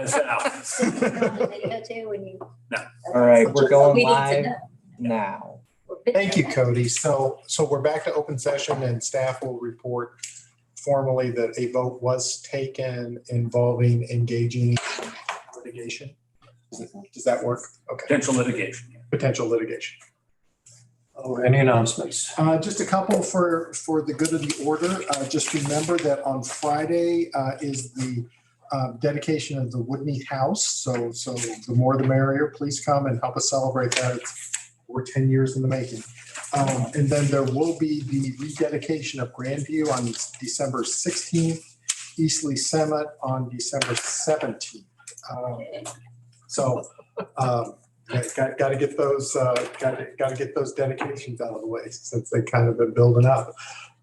That's out. Video too when you. No. All right, we're going We need to live know. now. Thank you, Cody. So we're back to open session and staff will report formally that a vote was taken involving engaging litigation. Does that work? Okay, Potential litigation. potential litigation. Oh, any announcements? Just a couple for the good of the order. Just remember that on Friday is the dedication of the Woodney House. So the more the merrier. Please come and help us celebrate that. We're 10 years in the making. And then there will be the rededication of Grandview on December 16th, Eastleigh Summit on December 17th. Got to get those dedications out of the way since they kind of been building up.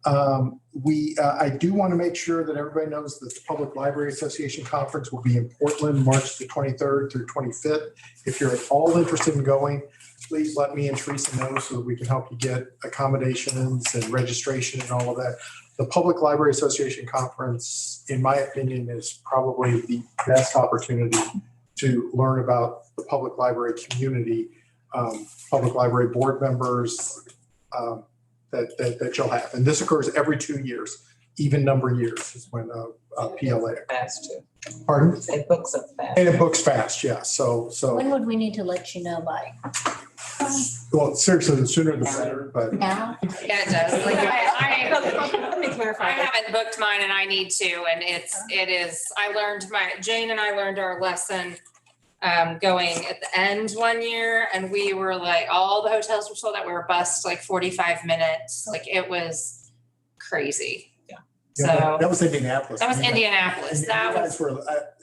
I do want to make sure that everybody knows that the Public Library Association Conference will be in Portland, March the 23rd through 25th. If you're at all interested in going, please let me and Teresa know so that we can help you get accommodations and registration and all of that. The Public Library Association Conference, in my opinion, is probably the best opportunity to learn about the public library community, public library board members that you'll have. And this occurs every 2 years, even number years is when PLA. Fast too. Pardon? It books up fast. And it books fast, yeah. So, When would we need to let you know by? well, seriously, the sooner the better, but Now? Yeah, it does. Like, Let me clarify. I haven't booked mine and I need to, and it is, Jane and I learned our lesson going at the end one year, and we were like, all the hotels were sold out. We were bussed like 45 minutes. Like it was crazy. So that was Indianapolis. that was Indianapolis. That was,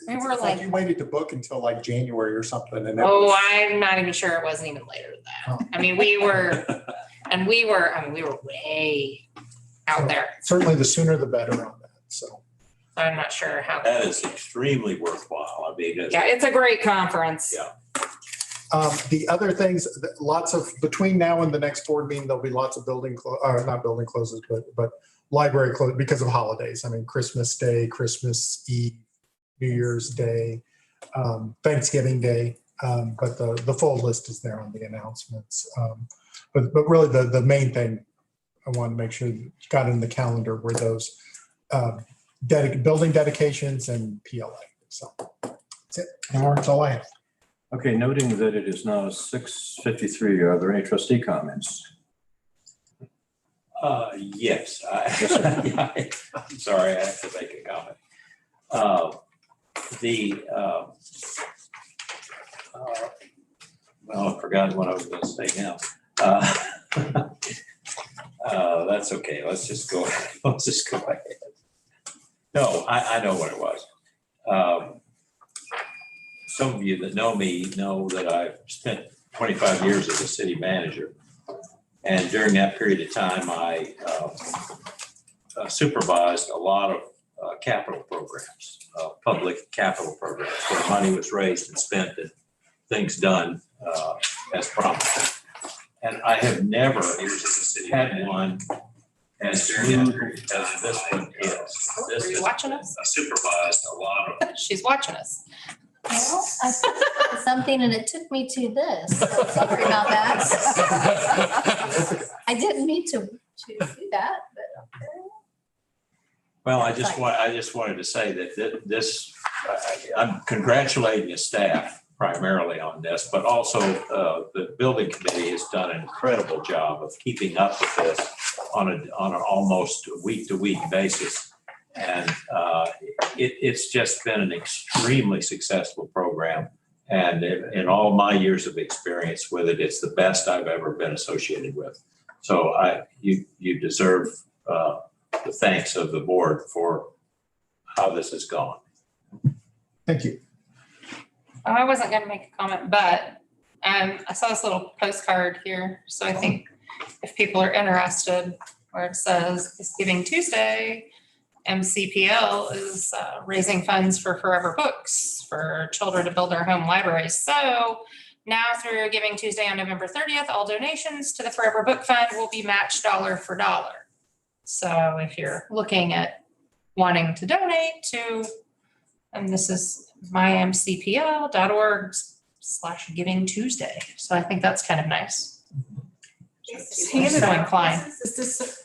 we were like, you waited to book until like January or something. And I'm not even sure it wasn't even later than that. I mean, we were way out there. Certainly the sooner the better on that. So. I'm not sure how. That is extremely worthwhile. I mean, Yeah, it's a great conference. Yeah. The other things, between now and the next board meeting, there'll be lots of not building closes, but library close because of holidays. I mean, Christmas Day, Christmas Eve, New Year's Day, Thanksgiving Day. But the full list is there on the announcements. But really the main thing I want to make sure you got in the calendar were those building dedications and PLA. So that's it. That's all I have. okay, noting that it is now 6:53, are there any trustee comments? Yes, I'm sorry, I have to make a comment. Well, I've forgotten what I was going to say now. That's okay. Let's just go ahead. No, I know what it was. Some of you that know me know that I've spent 25 years as a city manager. And during that period of time, I supervised a lot of capital programs, public capital programs, where money was raised and spent and things done as promised. And I have never had one as smooth as this one is. Are you watching us? I supervised a lot of. She's watching us. Well, I said something and it took me to this. Sorry about that. I didn't mean to do that, but okay. Well, I just wanted to say that this, I'm congratulating the staff primarily on this, but also the building committee has done an incredible job of keeping up with this on an almost week-to-week basis. And it's just been an extremely successful program. And in all my years of experience with it, it's the best I've ever been associated with. So you deserve the thanks of the board for how this has gone. Thank you. I wasn't going to make a comment, but I saw this little postcard here. So I think if people are interested, where it says it's Giving Tuesday, MCPL is raising funds for Forever Books for children to build their home libraries. So now through Giving Tuesday on November 30th, all donations to the Forever Book Fund will be matched dollar for dollar. So if you're looking at wanting to donate to, and this is mymcpl.org/Giving Tuesday. So I think that's kind of nice. Hand it So out. inclined. Is this,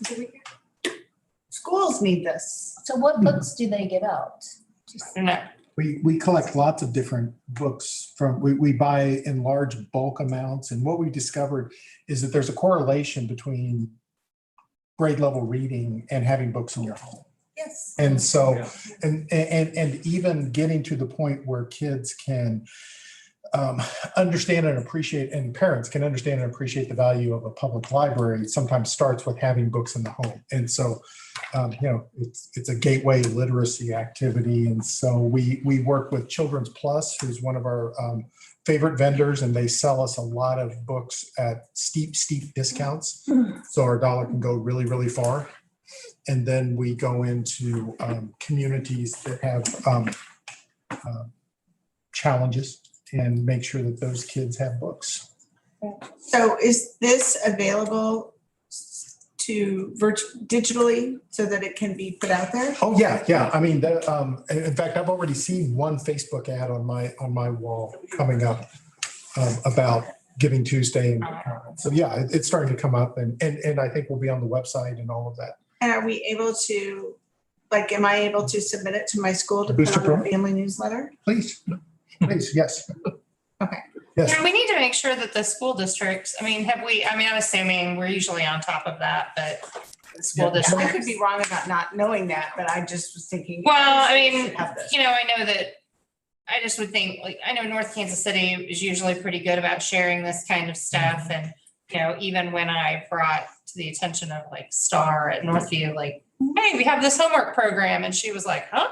schools need this. So what books do they get out? No. We collect lots of different books we buy in large bulk amounts. And what we discovered is that there's a correlation between grade level reading and having books in your home. Yes. And so, and even getting to the point where kids can understand and appreciate, and parents can understand and appreciate the value of a public library sometimes starts with having books in the home. And so, it's a gateway literacy activity. And so we work with Children's Plus, who's one of our favorite vendors, and they sell us a lot of books at steep discounts. So our dollar can go really, really far. And then we go into communities that have challenges and make sure that those kids have books. So is this available to digitally so that it can be put out there? Oh, yeah. I mean, in fact, I've already seen one Facebook ad on my wall coming up about Giving Tuesday. And so, yeah, it's starting to come up and I think we'll be on the website and all of that. And are we able to, am I able to submit it to my school to Booster put on program? the family newsletter? Please, yes. Okay. Yes. Yeah, we need to make sure that the school districts, I'm assuming we're usually on top of that, but the school Yeah. I districts. could be wrong about not knowing that, but I just was thinking. Well, I we mean, should have this. I know that, I just would think, I know North Kansas City is usually pretty good about sharing this kind of stuff. And, even when I brought to the attention of Star at Northview, hey, we have this homework program. And she was like, huh?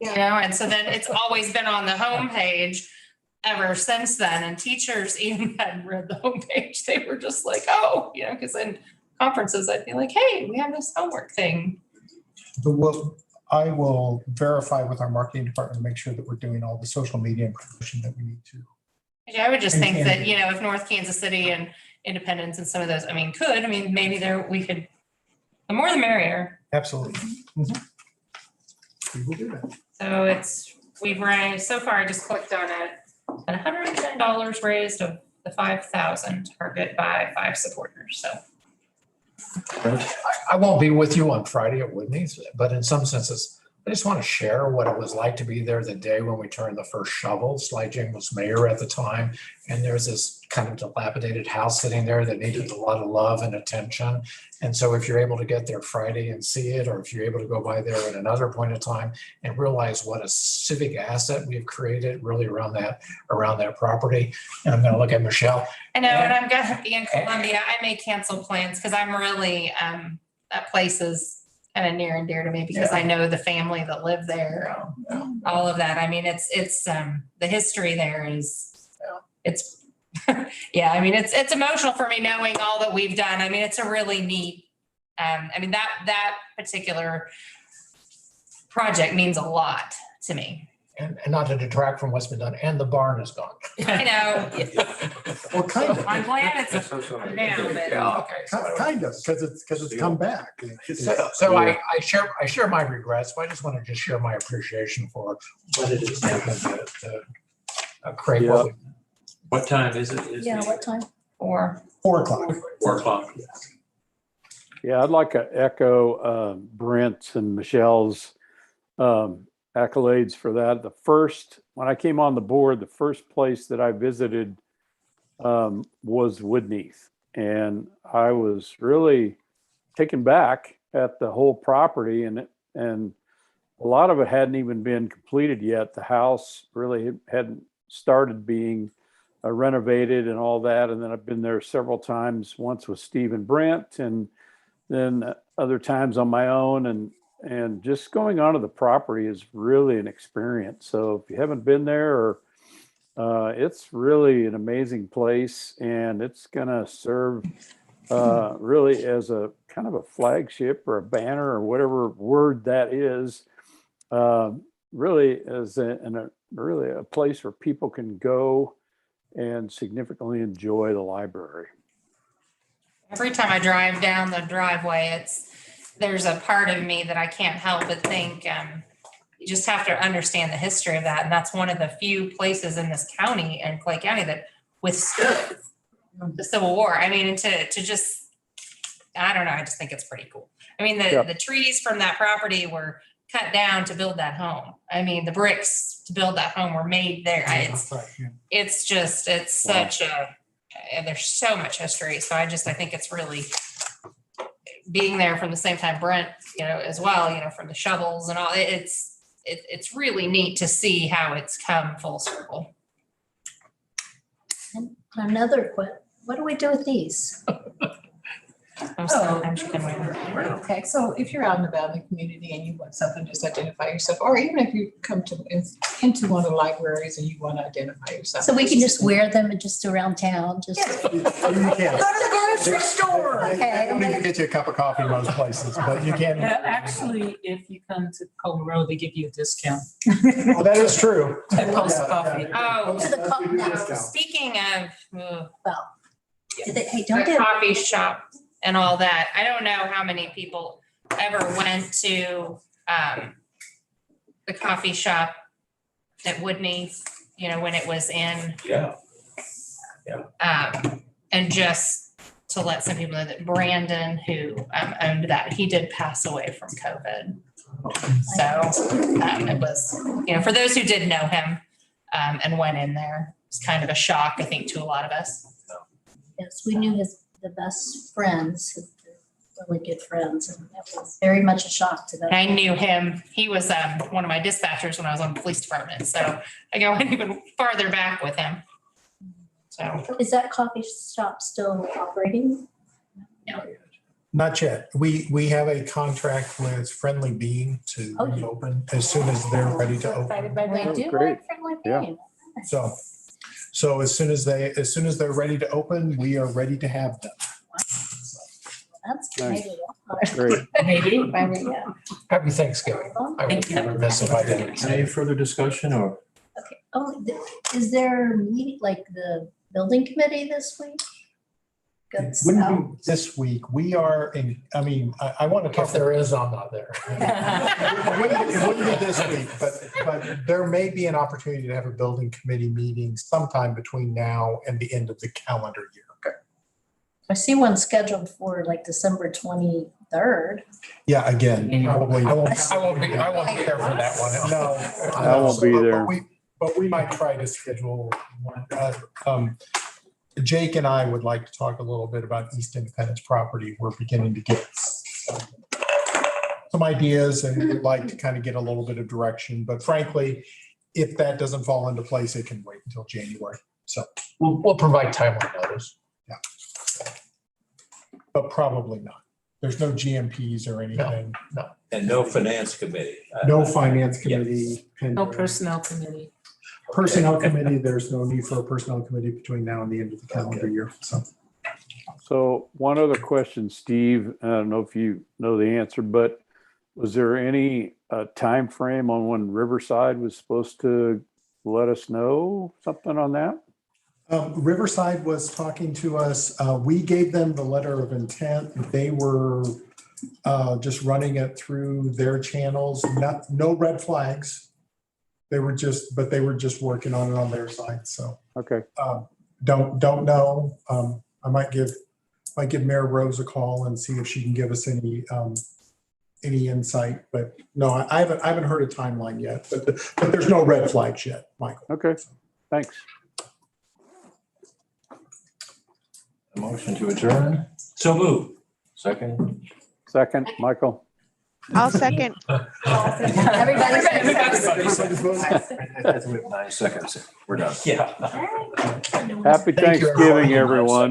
And so then it's always been on the homepage ever since then. And teachers even hadn't read the homepage. They were just like, oh, because in conferences, I'd be like, hey, we have this homework thing. I will verify with our marketing department to make sure that we're doing all the social media and promotion that we need to. Yeah, I would just think that, if North Kansas City and Independence and some of those, maybe we could, the more the merrier. Absolutely. Mhm. We will do that. So we've raised, so far I just clicked on it, at $110 raised of the 5,000 target by 5 supporters, so. I won't be with you on Friday at Whitney's, but in some senses, I just want to share what it was like to be there the day when we turned the first shovel. Sly Jing was mayor at the time, and there's this kind of dilapidated house sitting there that needed a lot of love and attention. And so if you're able to get there Friday and see it, or if you're able to go by there at another point in time and realize what a civic asset we've created really around that property. And I'm going to look at Michelle. I know, and I'm gonna be in Columbia, I may cancel plans, because I'm really, that place is kind of near and dear to me, because I know the family that live there, all of that. It's the history there is, it's, it's emotional for me knowing all that we've done. It's a really neat, that particular project means a lot to me. And not to detract from what's been done, and the barn is gone. I know. Well, kind of. I'm glad it's down, but. Kind of, because it's come back. So I share my regrets, but I just want to just share my appreciation for what it has taken to create what we. What time is it? Yeah, what time? 4. 4 o'clock. 4 o'clock. Yeah, I'd like to echo Brent's and Michelle's accolades for that. When I came on the board, the first place that I visited was Woodneath. And I was really taken back at the whole property, and a lot of it hadn't even been completed yet. The house really hadn't started being renovated and all that. And then I've been there several times, once with Steve and Brent, and then other times on my own. And just going onto the property is really an experience. So if you haven't been there, it's really an amazing place, and it's going to serve really as a kind of a flagship or a banner or whatever word that is, really as really a place where people can go and significantly enjoy the library. Every time I drive down the driveway, there's a part of me that I can't help but think, you just have to understand the history of that. And that's one of the few places in this county and Clay County that withstood the Civil War. I mean, and to just, I don't know, I just think it's pretty cool. I mean, the trees from that property were cut down to build that home. I mean, the bricks to build that home were made there. It's just, it's such a, and there's so much history. So I think it's really being there from the same time Brent, as well, from the shovels and all, it's really neat to see how it's come full circle. And another what do we do with these? Sometimes you can win. Okay, so if you're out and about in the community and you want something, just identify yourself, or even if you come into one of the libraries and you want to identify yourself. So we can just wear them and just around town, just. You can. Go to the grocery store. Okay. I don't need to get you a cup of coffee most places, but you can. Actually, if you come to Coleman Road, they give you a discount Well, that is true. at Post Coffee. Oh, To the That's a good co- discount. speaking of Hey, don't the they? coffee shop and all that, I don't know how many people ever went to the coffee shop at Woodney's, when it was in. Yeah. And just to let some people know that Brandon, who owned that, he did pass away from COVID. So it was, for those who did know him and went in there, it's kind of a shock, I think, to a lot of us. Yes, we knew the best friends, really good friends, and that was very much a shock to them. And I knew him. He was one of my dispatchers when I was on the police department. So I go even farther back with him. So Is that coffee shop still operating? Not yet. We have a contract with Friendly Bean to Oh. reopen as soon as they're ready to open. Excited by We that. do great. like Friendly Yeah. Bean. So as soon as they're ready to open, we are ready to have them. That's Nice. maybe. Great. Maybe. Maybe, yeah. Happy Thanksgiving. I would be remiss if I didn't. Any further discussion or? Okay. Oh, is there meeting, like the building committee this week? Good It stuff. wouldn't be this week. We are in, I want to talk. If there is, I'm not there. It wouldn't be this week, but there may be an opportunity to have a building committee meeting sometime between now and the end of the calendar year. I see one scheduled for like December 23rd. Yeah, again, probably. I won't be there for that one. No. I won't be there. But we might try to schedule one. Jake and I would like to talk a little bit about East Independence property. We're beginning to get some ideas and we'd like to kind of get a little bit of direction. But frankly, if that doesn't fall into place, it can wait until January. So, We'll provide timely notice. but probably not. There's no GMPs or anything. And no finance committee. No finance committee. No personnel committee. Personnel committee, there's no need for a personnel committee between now and the end of the calendar year. So one other question, Steve, I don't know if you know the answer, but was there any time frame on when Riverside was supposed to let us know something on that? Riverside was talking to us. We gave them the letter of intent. They were just running it through their channels. No red flags. They were just working on it on their side. So Okay. don't know. I might give Mayor Rose a call and see if she can give us any insight. But no, I haven't heard a timeline yet. But there's no red flags yet, Michael. Okay, thanks. A motion to adjourn? So move. Second? Second, Michael. I'll second. Everybody's. We have 9 seconds. We're done. Yeah. Happy Thank you, Thanksgiving, everyone.